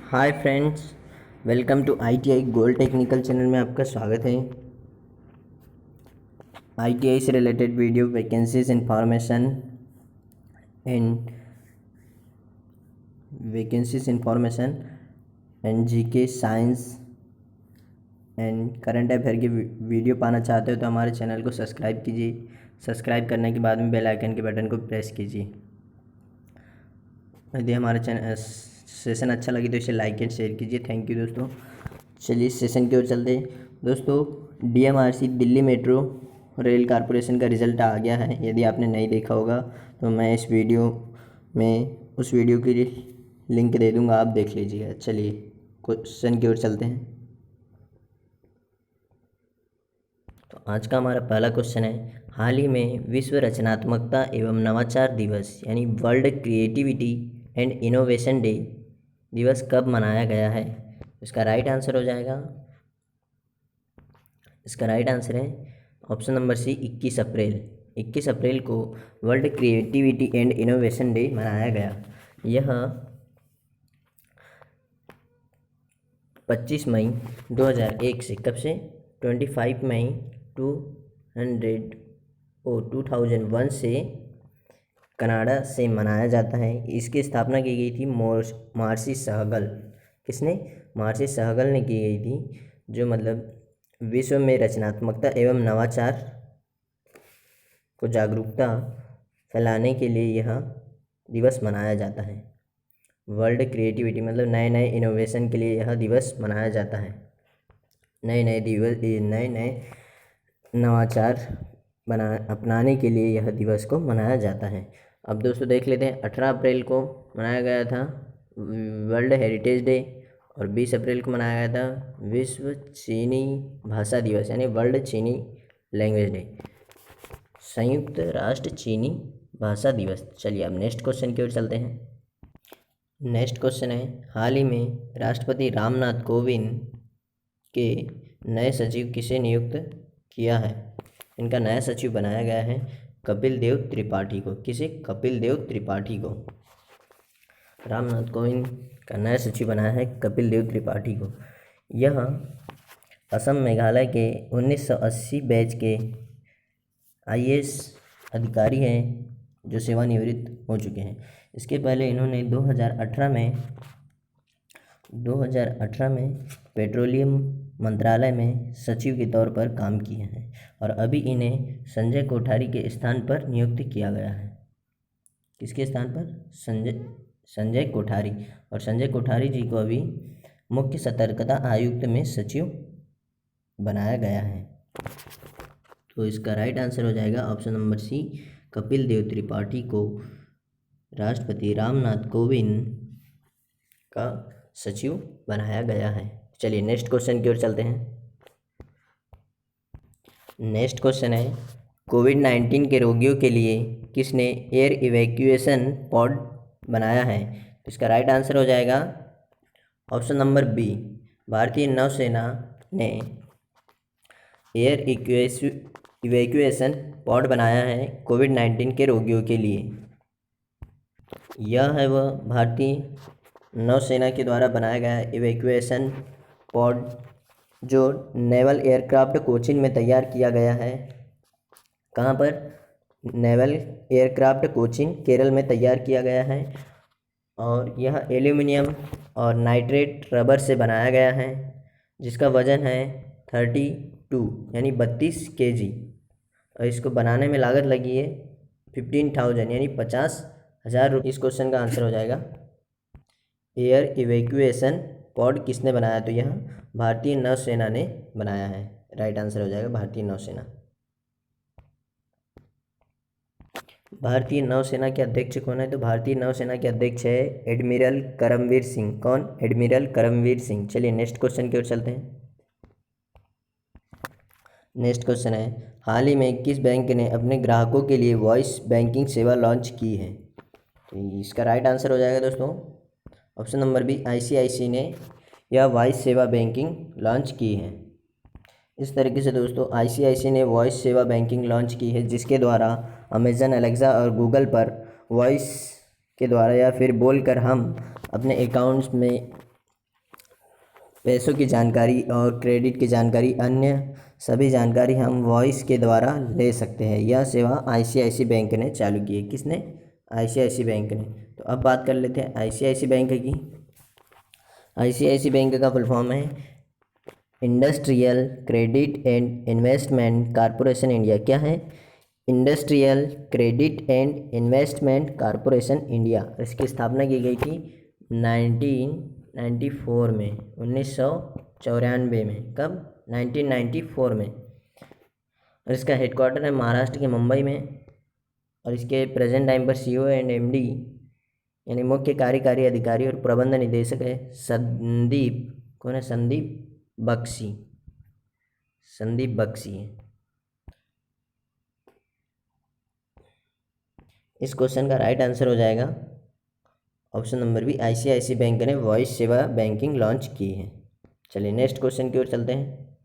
Hi friends, welcome to ITI gold technical channel में आपका स्वागत है। ITI से related video, vacancies information and GK, science and current affair की video पाना चाहते हो तो हमारे चैनल को सब्सक्राइब कीजिए। सब्सक्राइब करने के बाद में बेल आइकन के बटन को प्रेस कीजिए। यदि हमारा चैनल सेशन अच्छा लगे तो इसे लाइक एंड शेयर कीजिए। थैंक यू दोस्तों। चलिए सेशन की ओर चलते हैं। दोस्तों, DMRC Delhi metro rail corporation का रिज़ल्ट आ गया है। यदि आपने नहीं देखा होगा तो मैं इस वीडियो में उस वीडियो की लिंक दे दूंगा, आप देख लीजिएगा। चलिए क्वेश्चन की ओर चलते हैं। तो आज का हमारा पहला क्वेश्चन है, हाल ही में विश्व रचनात्मकता एवं नवाचार दिवस यानी world creativity and innovation day दिवस कब मनाया गया है? इसका राइट आंसर हो जाएगा, इसका राइट आंसर है ऑप्शन नंबर सी, 21 अप्रैल। 21 अप्रैल को world creativity and innovation day मनाया गया। यह 25 मई 2001 से, कब से? 25 मई 2001 से कनाडा से मनाया जाता है। इसकी स्थापना की गई थी मार्सी सहगल। किसने? मार्सी सहगल ने की गई थी, जो मतलब विश्व में रचनात्मकता एवं नवाचार को जागरूकता फैलाने के लिए यह दिवस मनाया जाता है। वर्ल्ड क्रिएटिविटी मतलब नए नए इनोवेशन के लिए यह दिवस मनाया जाता है। नए नए नवाचार अपनाने के लिए यह दिवस को मनाया जाता है। अब दोस्तों देख लेते हैं, 18 अप्रैल को मनाया गया था वर्ल्ड हेरिटेज डे और 20 अप्रैल को मनाया गया था विश्व चीनी भाषा दिवस यानी वर्ल्ड चीनी लैंग्वेज डे, संयुक्त राष्ट्र चीनी भाषा दिवस। चलिए अब नेक्स्ट क्वेश्चन की ओर चलते हैं। नेक्स्ट क्वेश्चन है, हाल ही में राष्ट्रपति रामनाथ कोविंद के नए सचिव किसे नियुक्त किया है? इनका नया सचिव बनाया गया है कपिल देव त्रिपाठी को। किसे? कपिल देव त्रिपाठी को। रामनाथ कोविंद का नया सचिव बनाया है कपिल देव त्रिपाठी को। यह असम मेघालय के 1980 बैच के IAS अधिकारी हैं जो सेवानिवृत्त हो चुके हैं। इसके पहले इन्होंने 2018 में पेट्रोलियम मंत्रालय में सचिव के तौर पर काम किए हैं और अभी इन्हें संजय कोठारी के स्थान पर नियुक्त किया गया है। किसके स्थान पर? संजय कोठारी। और संजय कोठारी जी को अभी मुख्य सतर्कता आयुक्त में सचिव बनाया गया है। तो इसका राइट आंसर हो जाएगा ऑप्शन नंबर सी, कपिल देव त्रिपाठी को राष्ट्रपति रामनाथ कोविंद का सचिव बनाया गया है। चलिए नेक्स्ट क्वेश्चन की ओर चलते हैं। नेक्स्ट क्वेश्चन है, कोविड-19 के रोगियों के लिए किसने एयर इवैक्यूएशन पॉड बनाया है? तो इसका राइट आंसर हो जाएगा ऑप्शन नंबर बी, भारतीय नौसेना ने एयर इवैक्यूएशन पॉड बनाया है कोविड-19 के रोगियों के लिए। यह है वह भारतीय नौसेना के द्वारा बनाया गया इवैक्यूएशन पॉड जो नेवल एयरक्राफ्ट कोचिन में तैयार किया गया है। कहाँ पर? नेवल एयरक्राफ्ट कोचिन, केरल में तैयार किया गया है और यह एल्यूमिनियम और नाइट्रेट रबर से बनाया गया है, जिसका वजन है 32 यानी 32 kg और इसको बनाने में लागत लगी है 15,000 यानी 50,000 रुपये। इस क्वेश्चन का आंसर हो जाएगा एयर इवैक्यूएशन पॉड किसने बनाया? तो यह भारतीय नौसेना ने बनाया है। राइट आंसर हो जाएगा भारतीय नौसेना। भारतीय नौसेना के अध्यक्ष कौन है? तो भारतीय नौसेना के अध्यक्ष है एडमिरल करमवीर सिंह। कौन? एडमिरल करमवीर सिंह। चलिए नेक्स्ट क्वेश्चन की ओर चलते हैं। नेक्स्ट क्वेश्चन है, हाल ही में किस बैंक ने अपने ग्राहकों के लिए वॉइस बैंकिंग सेवा लॉन्च की है? तो इसका राइट आंसर हो जाएगा दोस्तों ऑप्शन नंबर बी, ICICI ने यह वॉइस सेवा बैंकिंग लॉन्च की है। इस तरीके से दोस्तों ICICI ने वॉइस सेवा बैंकिंग लॉन्च की है, जिसके द्वारा अमेज़न एलेक्सा और गूगल पर वॉइस के द्वारा या फिर बोलकर हम अपने अकाउंट्स में पैसों की जानकारी और क्रेडिट की जानकारी, अन्य सभी जानकारी हम वॉइस के द्वारा ले सकते हैं। यह सेवा ICICI बैंक ने चालू की है। किसने? ICICI बैंक ने। तो अब बात कर लेते हैं ICICI बैंक की। ICICI बैंक का फुल फॉर्म है industrial credit and investment corporation India. क्या है? Industrial credit and investment corporation India. इसकी स्थापना की गई थी 1994 में, 1994 में। कब? 1994 में। और इसका हेडक्वार्टर है महाराष्ट्र के मुंबई में। और इसके प्रेजेंट टाइम पर CEO एंड MD यानी मुख्य कार्यकारी अधिकारी और प्रबंध निदेशक है संदीप। कौन है? संदीप बख्शी। संदीप बख्शी है। इस क्वेश्चन का राइट आंसर हो जाएगा option number B, ICICI bank ने वॉइस सेवा बैंकिंग लॉन्च की है। चलिए नेक्स्ट क्वेश्चन की ओर चलते हैं।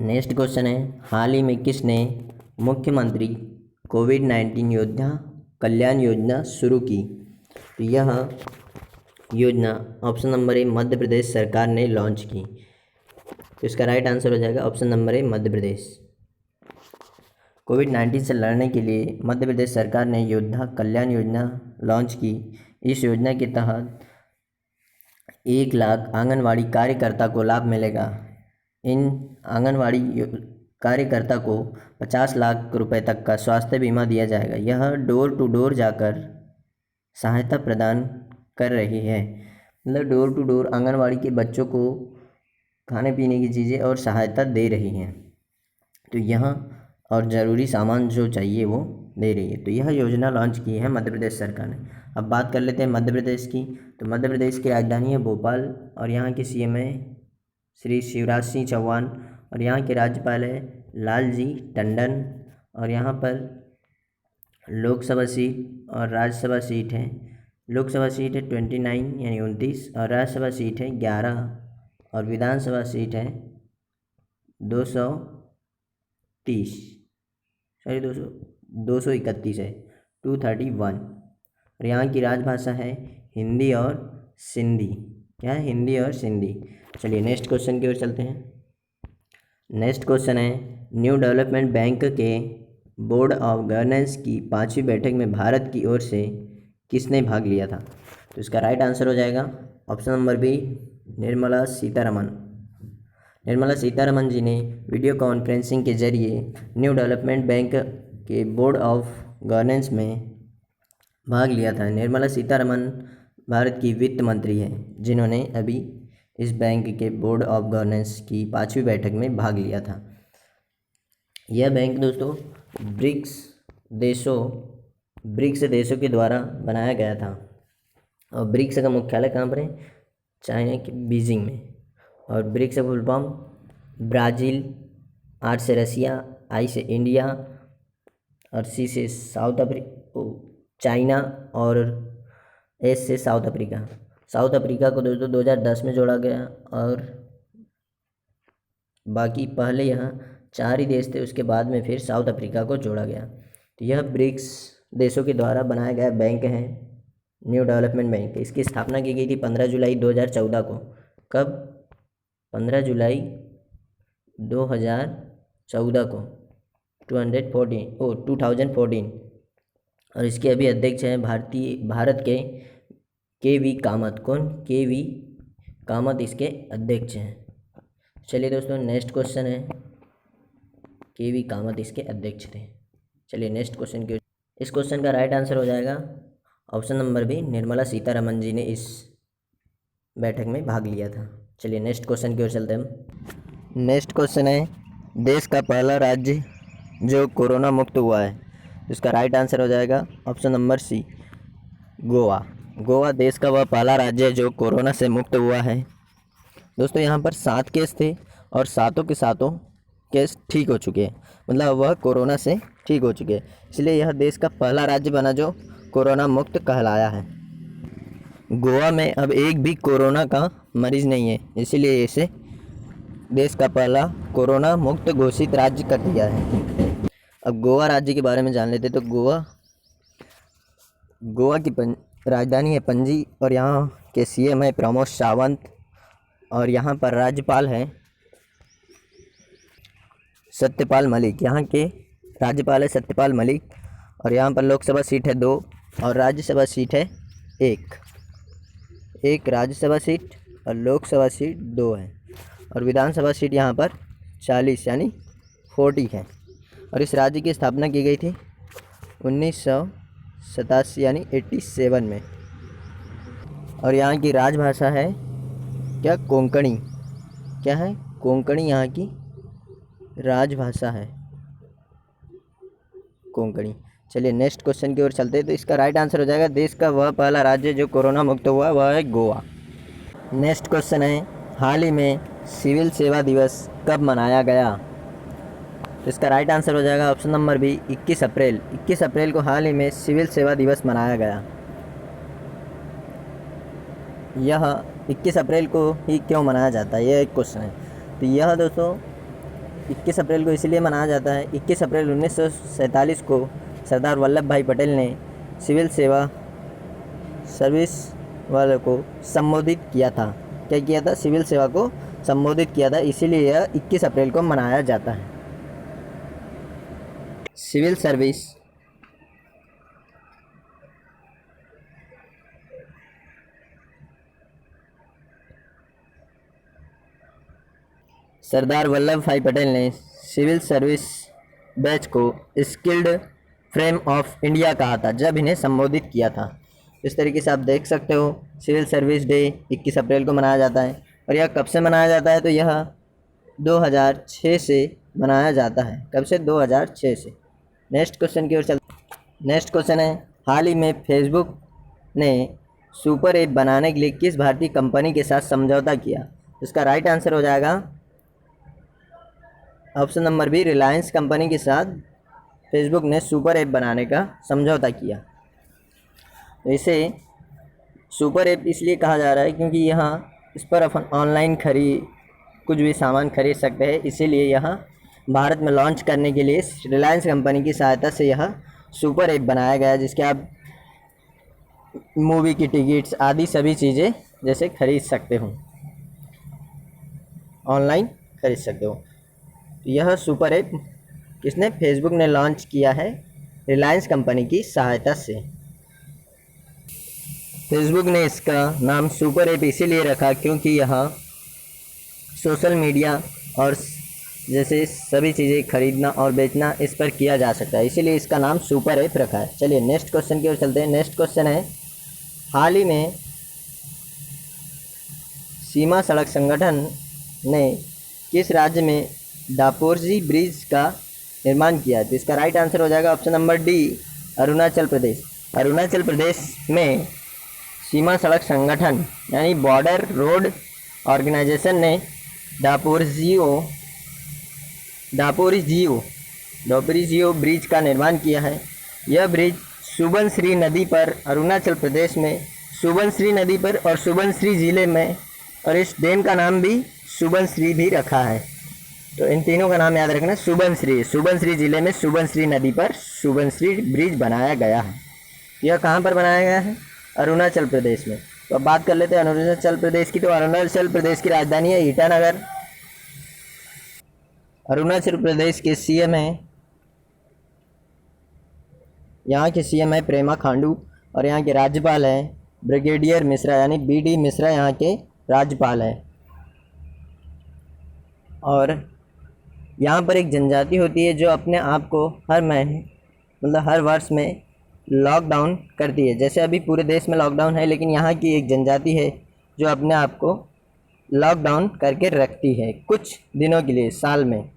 नेक्स्ट क्वेश्चन है हाल ही में किसने मुख्यमंत्री कोविड-19 योद्धा कल्याण योजना शुरू की? तो यह योजना option number A Madhya Pradesh सरकार ने लॉन्च की। तो इसका राइट आंसर हो जाएगा option number A Madhya Pradesh. कोविड-19 से लड़ने के लिए मध्य प्रदेश सरकार ने योद्धा कल्याण योजना लॉन्च की। इस योजना के तहत 1 लाख आंगनवाड़ी कार्यकर्ता को लाभ मिलेगा। इन आंगनवाड़ी कार्यकर्ता को 50 लाख रुपए तक का स्वास्थ्य बीमा दिया जाएगा। यह डोर टू डोर जाकर सहायता प्रदान कर रही है। मतलब डोर टू डोर आंगनवाड़ी के बच्चों को खाने पीने की चीज़ें और सहायता दे रही हैं। तो यहाँ और ज़रूरी सामान जो चाहिए वो दे रही है। तो यह योजना लॉन्च की है मध्य प्रदेश सरकार ने। अब बात कर लेते हैं मध्य प्रदेश की। तो मध्य प्रदेश की राजधानी है भोपाल और यहाँ के CM है श्री शिवराज सिंह चौहान और यहाँ के राज्यपाल है लालजी टंडन। और यहाँ पर लोकसभा सीट और राज्यसभा सीट है। लोकसभा सीट है 29 यानी 29 और राज्यसभा सीट है 11 और विधानसभा सीट है 231 है 231। और यहाँ की राजभाषा है हिंदी और सिंधी। क्या है? हिंदी और सिंधी। चलिए नेक्स्ट क्वेश्चन की ओर चलते हैं। नेक्स्ट क्वेश्चन है न्यू डेवलपमेंट बैंक के बोर्ड ऑफ गवर्नेंस की 5वीं बैठक में भारत की ओर से किसने भाग लिया था? तो इसका राइट आंसर हो जाएगा option number B, Nirmala Sitharaman. Nirmala Sitharaman ji ने वीडियो कॉन्फ्रेंसिंग के जरिए न्यू डेवलपमेंट बैंक के बोर्ड ऑफ गवर्नेंस में भाग लिया था। निर्मला सीतारमन भारत की वित्त मंत्री हैं जिन्होंने अभी इस बैंक के बोर्ड ऑफ गवर्नेंस की 5वीं बैठक में भाग लिया था। यह बैंक दोस्तों ब्रिक्स देशों के द्वारा बनाया गया था। और ब्रिक्स का मुख्यालय कहाँ पर है? चाइना के बीजिंग में। और ब्रिक्स का फुल फॉर्म ब्राज़ील, R से रसिया, I से इंडिया और C से चाइना और S से साउथ अफ्रीका। साउथ अफ्रीका को दोस्तों 2010 में जोड़ा गया और बाकी पहले यहाँ 4 ही देश थे, उसके बाद में फिर साउथ अफ्रीका को जोड़ा गया। तो यह ब्रिक्स देशों के द्वारा बनाया गया बैंक है न्यू डेवलपमेंट बैंक। इसकी स्थापना की गई थी 15 जुलाई 2014 को। कब? 15 जुलाई 2014 को 2014। और इसके अभी अध्यक्ष हैं भारत के वी कामत। कौन? KV कामत इसके अध्यक्ष हैं। चलिए दोस्तों नेक्स्ट क्वेश्चन है KV कामत इसके अध्यक्ष थे। चलिए नेक्स्ट क्वेश्चन की। इस क्वेश्चन का राइट आंसर हो जाएगा option number B, Nirmala Sitharaman ji ने इस बैठक में भाग लिया था। चलिए नेक्स्ट क्वेश्चन की ओर चलते हैं हम। नेक्स्ट क्वेश्चन है देश का पहला राज्य जो कोरोना मुक्त हुआ है। इसका राइट आंसर हो जाएगा option number C, Goa. Goa देश का वह पहला राज्य है जो कोरोना से मुक्त हुआ है। दोस्तों यहाँ पर 7 केस थे और सातों के सातों केस ठीक हो चुके हैं, मतलब वह कोरोना से ठीक हो चुके हैं। इसलिए यह देश का पहला राज्य बना जो कोरोना मुक्त कहलाया है। गोवा में अब एक भी कोरोना का मरीज़ नहीं है, इसीलिए इसे देश का पहला कोरोना मुक्त घोषित राज्य कर दिया है। अब गोवा राज्य के बारे में जान लेते। तो गोवा की राजधानी है पणजी और यहाँ के CM है प्रमोद सावंत और यहाँ पर राज्यपाल हैं सत्यपाल मलिक। यहाँ के राज्यपाल है सत्यपाल मलिक। और यहाँ पर लोकसभा सीट है 2 और राज्यसभा सीट है 1 राज्यसभा सीट और लोकसभा सीट 2 है। और विधानसभा सीट यहाँ पर 40 यानी 40 है। और इस राज्य की स्थापना की गई थी 1987 यानी 87 में। और यहाँ की राजभाषा है क्या, कोंकणी। क्या है, कोंकणी यहाँ की राजभाषा है, कोंकणी। चलिए नेक्स्ट क्वेश्चन की ओर चलते हैं। तो इसका राइट आंसर हो जाएगा देश का वह पहला राज्य जो कोरोना मुक्त हुआ वह है गोवा। नेक्स्ट क्वेश्चन है हाल ही में सिविल सेवा दिवस कब मनाया गया। तो इसका राइट आंसर हो जाएगा ऑप्शन नंबर बी 21 अप्रैल। 21 अप्रैल को हाल ही में सिविल सेवा दिवस मनाया गया। यह 21 अप्रैल को ही क्यों मनाया जाता है, यह एक क्वेश्चन है। तो यह दोस्तों 21 अप्रैल को इसलिए मनाया जाता है, 21 अप्रैल 1947 को सरदार वल्लभ भाई पटेल ने सिविल सेवा सर्विस वालों को संबोधित किया था। क्या किया था, सिविल सेवा को संबोधित किया था, इसीलिए यह 21 अप्रैल को मनाया जाता है। सिविल सर्विस सरदार वल्लभ भाई पटेल ने सिविल सर्विस बैच को स्किल्ड फ्रेम ऑफ इंडिया कहा था जब इन्हें संबोधित किया था। इस तरीके से आप देख सकते हो सिविल सर्विस डे 21 अप्रैल को मनाया जाता है। और यह कब से मनाया जाता है, तो यह 2006 से मनाया जाता है। कब से, 2006 से। नेक्स्ट क्वेश्चन की ओर चलते। नेक्स्ट क्वेश्चन है हाल ही में फेसबुक ने सुपर ऐप बनाने के लिए किस भारतीय कंपनी के साथ समझौता किया। इसका राइट आंसर हो जाएगा option number B Reliance company के साथ फेसबुक ने सुपर ऐप बनाने का समझौता किया। तो इसे सुपर ऐप इसलिए कहा जा रहा है क्योंकि यहाँ इस पर अपन ऑनलाइन कुछ भी सामान खरीद सकते हैं, इसीलिए यहाँ भारत में लॉन्च करने के लिए रिलायंस कंपनी की सहायता से यह सुपर ऐप बनाया गया, जिसके आप मूवी की टिकट्स आदि सभी चीज़ें जैसे खरीद सकते हो, ऑनलाइन खरीद सकते हो। यह सुपर ऐप किसने, फेसबुक ने लॉन्च किया है रिलायंस कंपनी की सहायता से। फेसबुक ने इसका नाम सुपर ऐप इसीलिए रखा क्योंकि यह सोशल मीडिया और जैसे सभी चीज़ें खरीदना और बेचना इस पर किया जा सकता है, इसीलिए इसका नाम सुपर ऐप रखा है। चलिए नेक्स्ट क्वेश्चन की ओर चलते हैं। नेक्स्ट क्वेश्चन है हाल ही में सीमा सड़क संगठन ने किस राज्य में दापोरजी ब्रिज का निर्माण किया है। तो इसका राइट आंसर हो जाएगा option number D Arunachal Pradesh. Arunachal Pradesh में सीमा सड़क संगठन यानी बॉर्डर रोड ऑर्गेनाइजेशन ने दापोरिजियो ब्रिज का निर्माण किया है। यह ब्रिज सुबनसिरी नदी पर अरुणाचल प्रदेश में सुबनसिरी नदी पर और सुबनसिरी ज़िले में, और इस डैम का नाम भी सुबनसिरी भी रखा है। तो इन तीनों का नाम याद रखना, सुबनसिरी ज़िले में सुबनसिरी नदी पर सुबनसिरी ब्रिज बनाया गया है। यह कहाँ पर बनाया गया है, अरुणाचल प्रदेश में। तो अब बात कर लेते हैं अरुणाचल प्रदेश की। तो अरुणाचल प्रदेश की राजधानी है ईटानगर। अरुणाचल प्रदेश के सीएम हैं, यहाँ के सीएम है प्रेमा खांडू, और यहाँ के राज्यपाल हैं ब्रिगेडियर मिश्रा यानी BD मिश्रा यहाँ के राज्यपाल हैं। और यहाँ पर एक जनजाति होती है जो अपने आप को हर महीने मतलब हर वर्ष में लॉकडाउन करती है। जैसे अभी पूरे देश में लॉकडाउन है, लेकिन यहाँ की एक जनजाति है जो अपने आप को लॉकडाउन करके रखती है कुछ दिनों के लिए, साल में,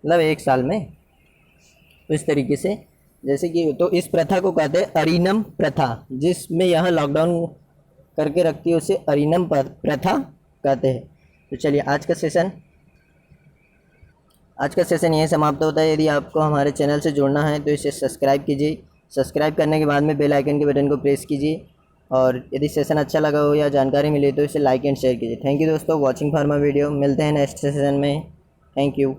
मतलब 1 साल में। तो इस तरीके से जैसे कि, तो इस प्रथा को कहते हैं अरिनम प्रथा, जिसमें यह लॉकडाउन करके रखती है उसे अरिनम प्रथा कहते हैं। तो चलिए आज का सेशन यहीं समाप्त होता है। यदि आपको हमारे चैनल से जुड़ना है तो इसे सब्सक्राइब कीजिए। सब्सक्राइब करने के बाद में बेल आइकन के बटन को प्रेस कीजिए, और यदि सेशन अच्छा लगा हो या जानकारी मिले तो इसे लाइक एंड शेयर कीजिए। थैंक यू दोस्तों, वॉचिंग फॉर माय वीडियो। मिलते हैं नेक्स्ट सेशन में। Thank you.